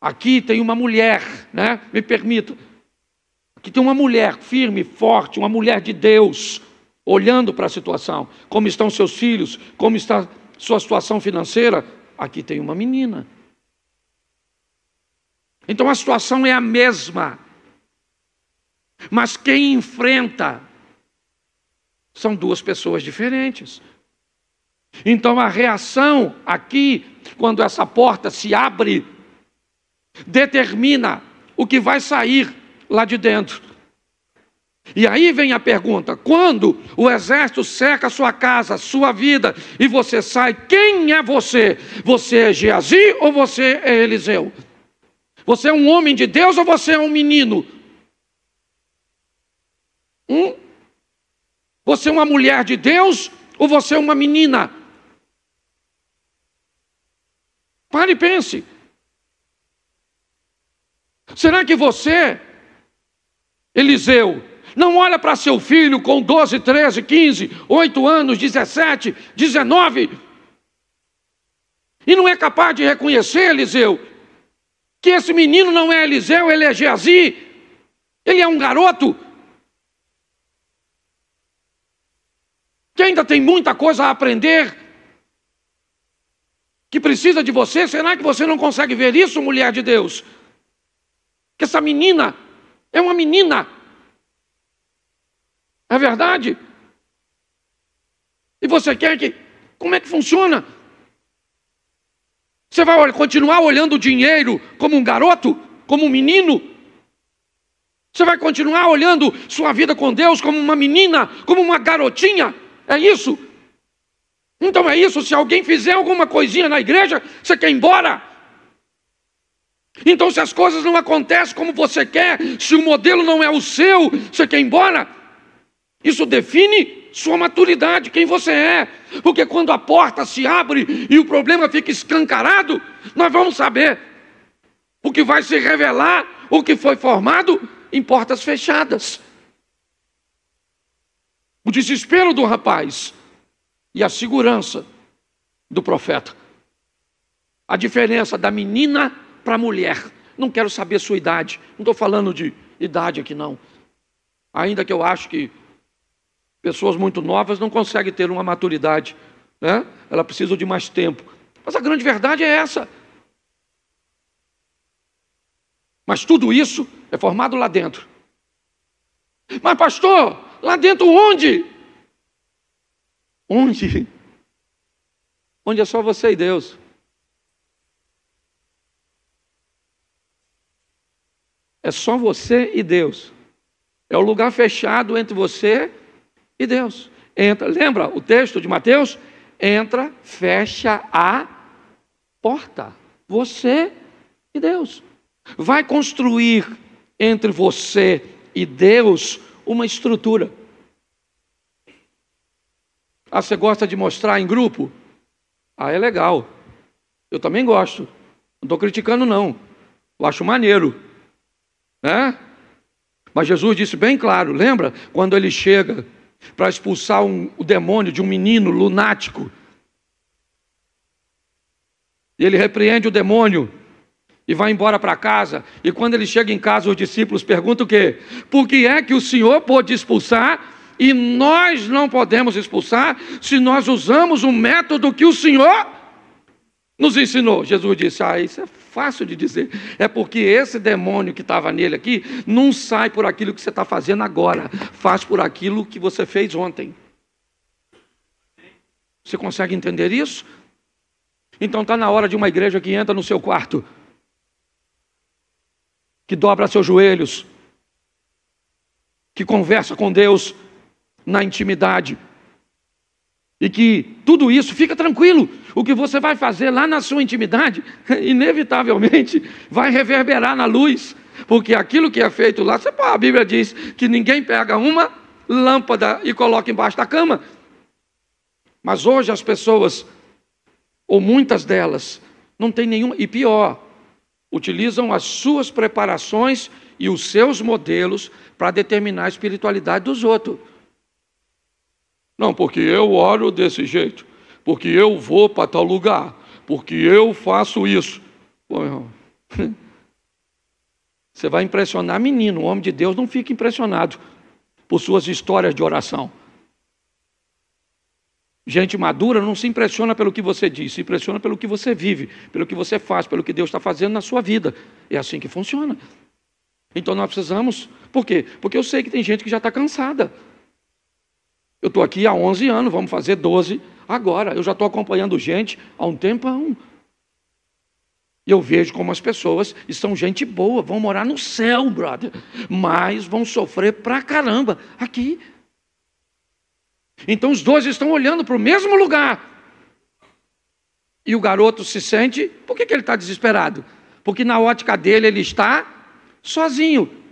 Aqui tem uma mulher, né? Me permita. Aqui tem uma mulher firme, forte, uma mulher de Deus, olhando para a situação. Como estão seus filhos, como está sua situação financeira. Aqui tem uma menina. Então a situação é a mesma. Mas quem enfrenta são duas pessoas diferentes. Então a reação aqui, quando essa porta se abre, determina o que vai sair lá de dentro. E aí vem a pergunta: quando o exército cerca a sua casa, a sua vida, e você sai, quem é você? Você é Geazi ou você é Eliseu? Você é um homem de Deus ou você é um menino? Você é uma mulher de Deus ou você é uma menina? Pare e pense. Será que você, Eliseu, não olha para seu filho com 12, 13, 15, 8 anos, 17, 19, e não é capaz de reconhecer, Eliseu, que esse menino não é Eliseu, ele é Geazi, ele é um garoto, que ainda tem muita coisa a aprender, que precisa de você? Será que você não consegue ver isso, mulher de Deus? Que essa menina é uma menina. É verdade? E você quer que... Como é que funciona? Você vai continuar olhando o dinheiro como um garoto? Como um menino? Você vai continuar olhando sua vida com Deus como uma menina? Como uma garotinha? É isso? Então é isso. Se alguém fizer alguma coisinha na igreja, você quer ir embora? Então se as coisas não acontecem como você quer, se o modelo não é o seu, você quer ir embora? Isso define sua maturidade, quem você é. Porque quando a porta se abre e o problema fica escancarado, nós vamos saber o que vai se revelar, o que foi formado em portas fechadas. O desespero do rapaz e a segurança do profeta. A diferença da menina para a mulher. Não quero saber sua idade. Não estou falando de idade aqui não. Ainda que eu acho que pessoas muito novas não conseguem ter uma maturidade, né? Elas precisam de mais tempo. Mas a grande verdade é essa. Mas tudo isso é formado lá dentro. Mas pastor, lá dentro onde? Onde? Onde é só você e Deus. É só você e Deus. É o lugar fechado entre você e Deus. Entra, lembra o texto de Mateus? Entra, fecha a porta. Você e Deus. Vai construir entre você e Deus uma estrutura. Ah, você gosta de mostrar em grupo? Ah, é legal. Eu também gosto. Não estou criticando não. Eu acho maneiro. Né? Mas Jesus disse bem claro, lembra? Quando ele chega para expulsar o demônio de um menino lunático. E ele repreende o demônio e vai embora para casa. E quando ele chega em casa, os discípulos perguntam o quê? Por que é que o Senhor pôde expulsar e nós não podemos expulsar se nós usamos o método que o Senhor nos ensinou? Jesus disse, isso é fácil de dizer. É porque esse demônio que estava nele aqui não sai por aquilo que você está fazendo agora. Faz por aquilo que você fez ontem. Você consegue entender isso? Então está na hora de uma igreja que entra no seu quarto, que dobra seus joelhos, que conversa com Deus na intimidade, E que tudo isso, fica tranquilo, o que você vai fazer lá na sua intimidade, inevitavelmente vai reverberar na luz, porque aquilo que é feito lá, a Bíblia diz que ninguém pega uma lâmpada e coloca embaixo da cama. Mas hoje as pessoas, ou muitas delas, não tem nenhuma, e pior, utilizam as suas preparações e os seus modelos para determinar a espiritualidade dos outros. Não, porque eu oro desse jeito, porque eu vou para tal lugar, porque eu faço isso. Pô, irmão, você vai impressionar menino, o homem de Deus não fica impressionado por suas histórias de oração. Gente madura não se impressiona pelo que você diz, se impressiona pelo que você vive, pelo que você faz, pelo que Deus está fazendo na sua vida. É assim que funciona. Então nós precisamos, por quê? Porque eu sei que tem gente que já está cansada. Eu estou aqui há 11 anos, vamos fazer 12 agora. Eu já estou acompanhando gente há um tempão. E eu vejo como as pessoas, e são gente boa, vão morar no céu, brother, mas vão sofrer pra caramba aqui. Então os dois estão olhando para o mesmo lugar. E o garoto se sente, por que ele está desesperado? Porque na ótica dele ele está sozinho.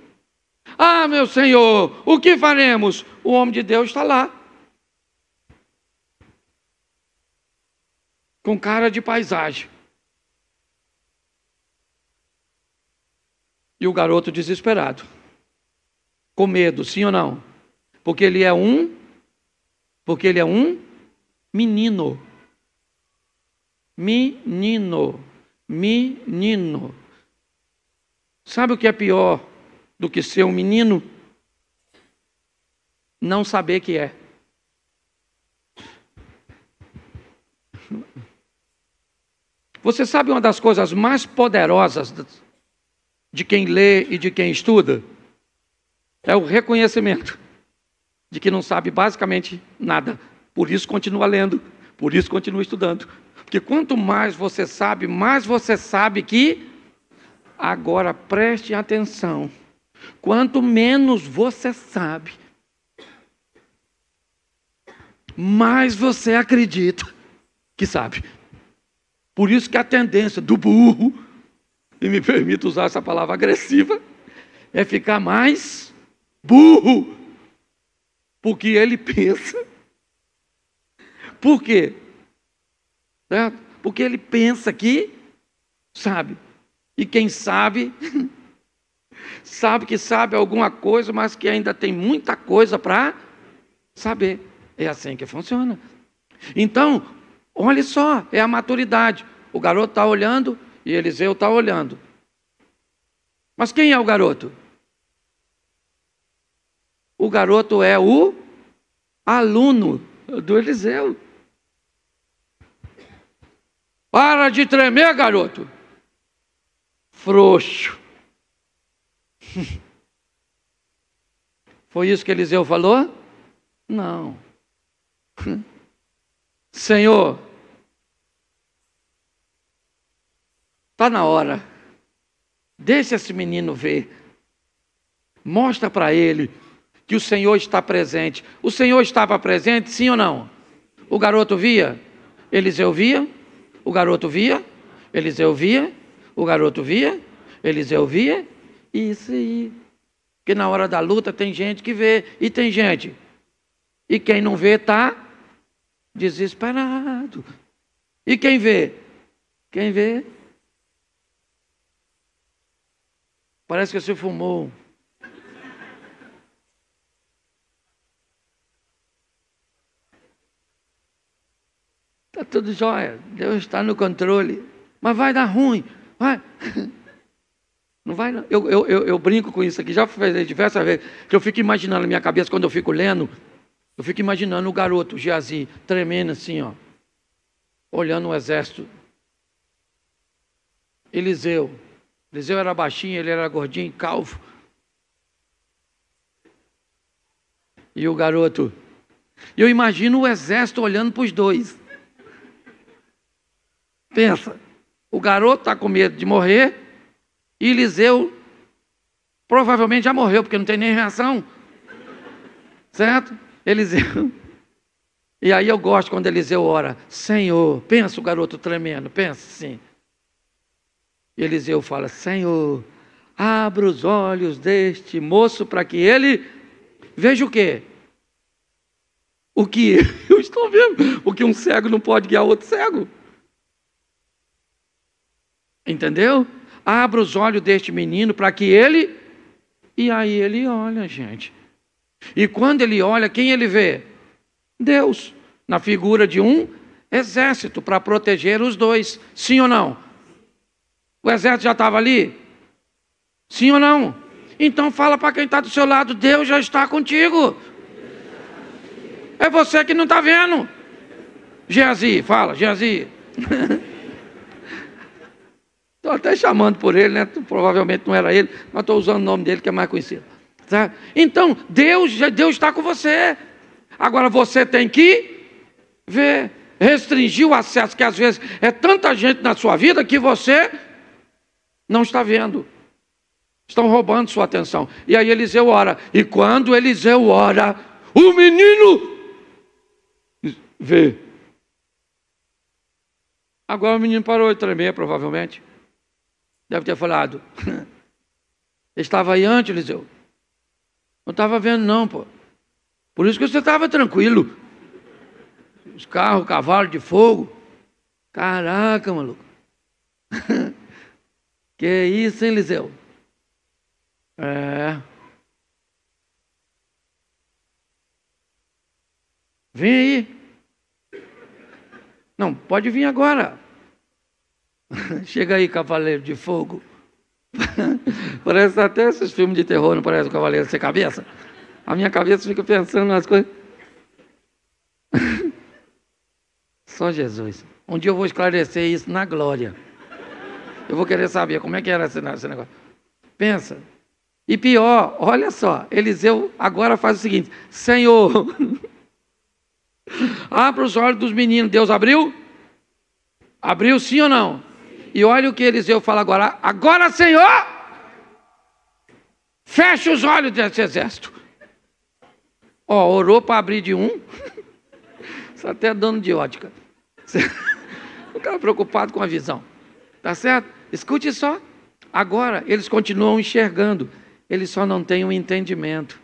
Ah, meu Senhor, o que faremos? O homem de Deus está lá, com cara de paisagem. E o garoto desesperado, com medo, sim ou não? Porque ele é um menino. Menino. Sabe o que é pior do que ser um menino? Não saber que é. Você sabe uma das coisas mais poderosas de quem lê e de quem estuda? É o reconhecimento de que não sabe basicamente nada. Por isso continua lendo, por isso continua estudando. Porque quanto mais você sabe que... Agora preste atenção. Quanto menos você sabe, mais você acredita que sabe. Por isso que a tendência do burro, e me permito usar essa palavra agressiva, é ficar mais burro, porque ele pensa. Por quê? Certo? Porque ele pensa que sabe. E quem sabe, sabe que sabe alguma coisa, mas que ainda tem muita coisa para saber. É assim que funciona. Então, olha só, é a maturidade. O garoto está olhando e Eliseu está olhando. Mas quem é o garoto? O garoto é o aluno do Eliseu. Para de tremer, garoto. Frouxo. Foi isso que Eliseu falou? Não. Senhor, está na hora. Deixa esse menino ver. Mostra para ele que o Senhor está presente. O Senhor estava presente, sim ou não? O garoto via? Eliseu via? O garoto via? Eliseu via? O garoto via? Eliseu via? Isso aí. Porque na hora da luta tem gente que vê e tem gente. E quem não vê está desesperado. E quem vê? Quem vê? Parece que você fumou. Está tudo jóia. Deus está no controle. Mas vai dar ruim. Vai. Não vai não. Eu brinco com isso aqui. Já fiz diversas vezes. Que eu fico imaginando na minha cabeça, quando eu fico lendo, eu fico imaginando o garoto, Geazi, tremendo assim, ó. Olhando o exército. Eliseu era baixinho, ele era gordinho, calvo. E o garoto. Eu imagino o exército olhando para os dois. Pensa, o garoto está com medo de morrer, e Eliseu provavelmente já morreu, porque não tem nem reação. Certo? Eliseu E aí eu gosto quando Eliseu ora, Senhor, pensa o garoto tremendo, pensa assim. E Eliseu fala, Senhor, abra os olhos deste moço para que ele veja o quê? O que eu estou vendo, o que um cego não pode guiar outro cego. Entendeu? Abra os olhos deste menino para que ele... E aí ele olha, gente. E quando ele olha, quem ele vê? Deus, na figura de um exército para proteger os dois. Sim ou não? O exército já estava ali? Sim ou não? Então fala para quem está do seu lado, Deus já está contigo. É você que não está vendo. Geazi, fala, Geazi. Estou até chamando por ele, né? Provavelmente não era ele, mas estou usando o nome dele que é mais conhecido. Tá? Então, Deus está com você. Agora você tem que ver, restringir o acesso, que às vezes é tanta gente na sua vida que você não está vendo. Estão roubando sua atenção. E aí Eliseu ora. E quando Eliseu ora, o menino vê. Agora o menino parou de tremer, provavelmente. Deve ter falado. Estava aí antes, Eliseu. Não estava vendo não, pô. Por isso que você estava tranquilo. Os carros, cavalo de fogo. Caraca, maluco. Que isso, hein, Eliseu? Vem aí. Não, pode vir agora. Chega aí, cavaleiro de fogo. Parece até esses filmes de terror, não parece o cavaleiro sem cabeça? A minha cabeça fica pensando nas coisas. Só Jesus. Um dia eu vou esclarecer isso na glória. Eu vou querer saber como é que era esse negócio. Pensa. E pior, olha só, Eliseu agora faz o seguinte, Senhor, abra os olhos dos meninos. Deus abriu? Abriu sim ou não? E olha o que Eliseu fala agora. Agora, Senhor, fecha os olhos desse exército. Ó, orou para abrir de um. Isso até é dono de ótica. O cara preocupado com a visão. Tá certo? Escute só. Agora, eles continuam enxergando. Eles só não têm um entendimento.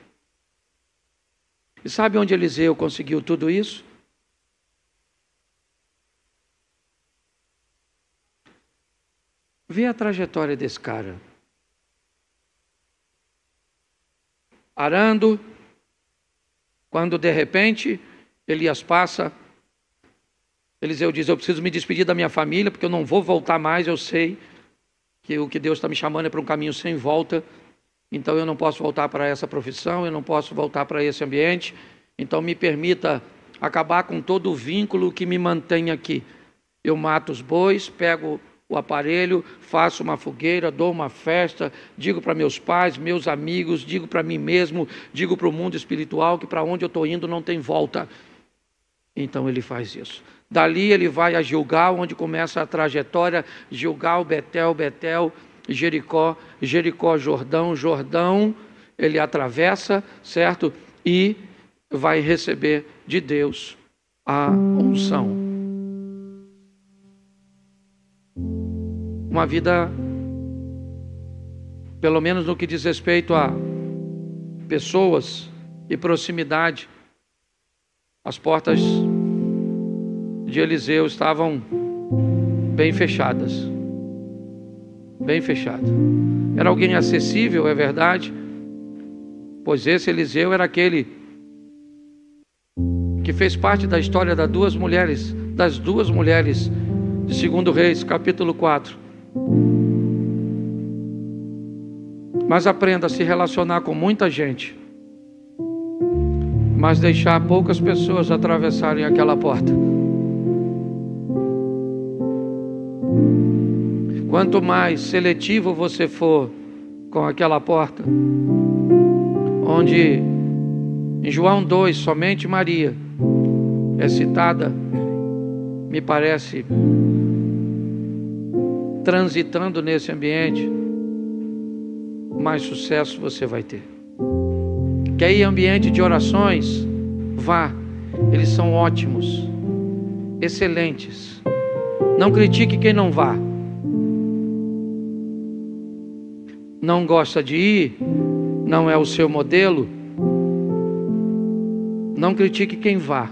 E sabe onde Eliseu conseguiu tudo isso? Vê a trajetória desse cara. Arando, quando de repente Elias passa, Eliseu diz, eu preciso me despedir da minha família, porque eu não vou voltar mais, eu sei que o que Deus está me chamando é para um caminho sem volta, então eu não posso voltar para essa profissão, eu não posso voltar para esse ambiente, então me permita acabar com todo o vínculo que me mantém aqui. Eu mato os bois, pego o aparelho, faço uma fogueira, dou uma festa, digo para meus pais, meus amigos, digo para mim mesmo, digo para o mundo espiritual que para onde eu estou indo não tem volta. Então ele faz isso. Dali ele vai a Gilgal, onde começa a trajetória, Gilgal, Betel, Betel, Jericó, Jericó, Jordão, Jordão, ele atravessa, certo? E vai receber de Deus a unção. Uma vida, pelo menos no que diz respeito a pessoas e proximidade, as portas de Eliseu estavam bem fechadas. Bem fechadas. Era alguém acessível, é verdade, pois esse Eliseu era aquele que fez parte da história das duas mulheres de 2 Reis, capítulo 4. Mas aprenda a se relacionar com muita gente, mas deixar poucas pessoas atravessarem aquela porta. Quanto mais seletivo você for com aquela porta, onde em João 2 somente Maria é citada, me parece, transitando nesse ambiente, mais sucesso você vai ter. Quer ir em ambiente de orações? Vá. Eles são ótimos, excelentes. Não critique quem não vá. Não gosta de ir, não é o seu modelo. Não critique quem vá.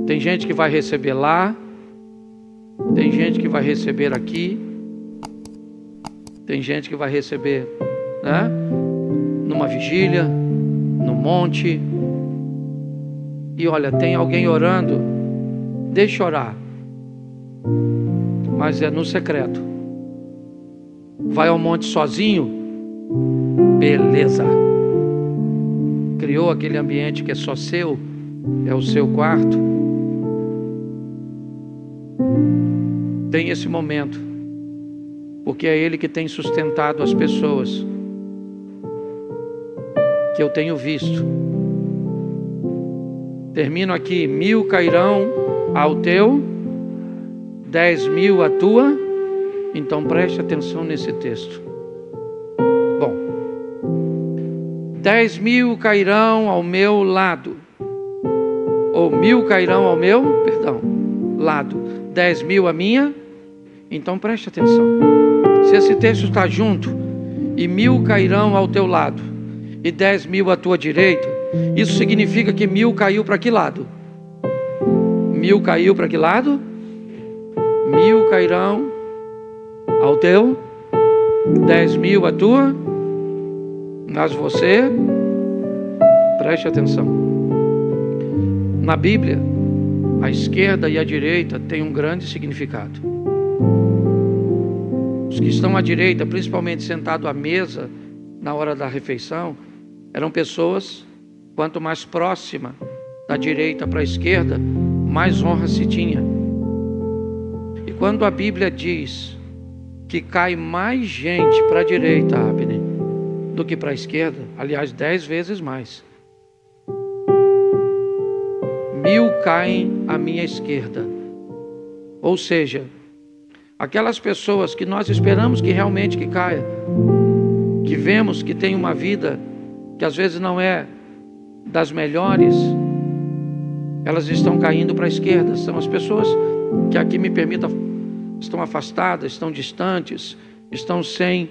Tem gente que vai receber lá, tem gente que vai receber aqui, tem gente que vai receber, né, numa vigília, no monte. E olha, tem alguém orando, deixa orar, mas é no secreto. Vai ao monte sozinho, beleza. Criou aquele ambiente que é só seu, é o seu quarto. Tem esse momento, porque é Ele que tem sustentado as pessoas que eu tenho visto. Termino aqui: 1000 cairão ao teu, 10.000 à tua. Então preste atenção nesse texto. Bom, 10.000 cairão ao meu lado, ou 1000 cairão ao meu, lado, 10.000 a minha. Então preste atenção. Se esse texto está junto, e 1000 cairão ao teu lado, e 10.000 à tua direita, isso significa que 1000 caiu para que lado? 1000 caiu para que lado? 1000 cairão ao teu, 10.000 à tua, mas você, preste atenção. Na Bíblia, a esquerda e a direita têm um grande significado. Os que estão à direita, principalmente sentados à mesa na hora da refeição, eram pessoas, quanto mais próxima da direita para a esquerda, mais honra se tinha. E quando a Bíblia diz que cai mais gente para a direita, Abner, do que para a esquerda, aliás, 10 vezes mais. 1000 caem à minha esquerda. Ou seja, aquelas pessoas que nós esperamos que realmente que caia, que vemos que tem uma vida que às vezes não é das melhores, elas estão caindo para a esquerda. São as pessoas que, aqui me permita, estão afastadas, estão distantes, estão sem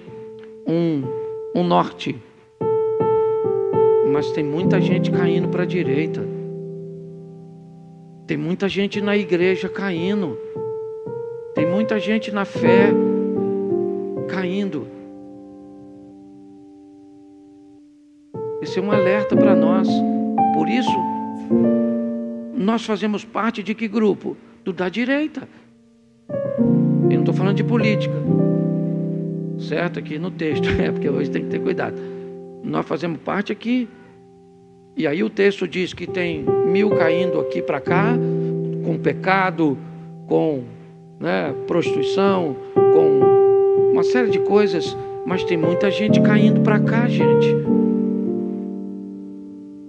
um norte. Mas tem muita gente caindo para a direita. Tem muita gente na igreja caindo. Tem muita gente na fé caindo. Esse é um alerta para nós. Por isso, nós fazemos parte de que grupo? Do da direita. Eu não estou falando de política, certo? Aqui no texto, porque hoje tem que ter cuidado. Nós fazemos parte aqui. E aí o texto diz que tem 1000 caindo aqui para cá, com pecado, com prostituição, com uma série de coisas. Mas tem muita gente caindo para cá, gente,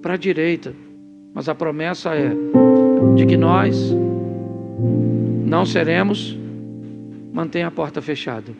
para a direita. Mas a promessa é de que nós não seremos. Mantenha a porta fechada.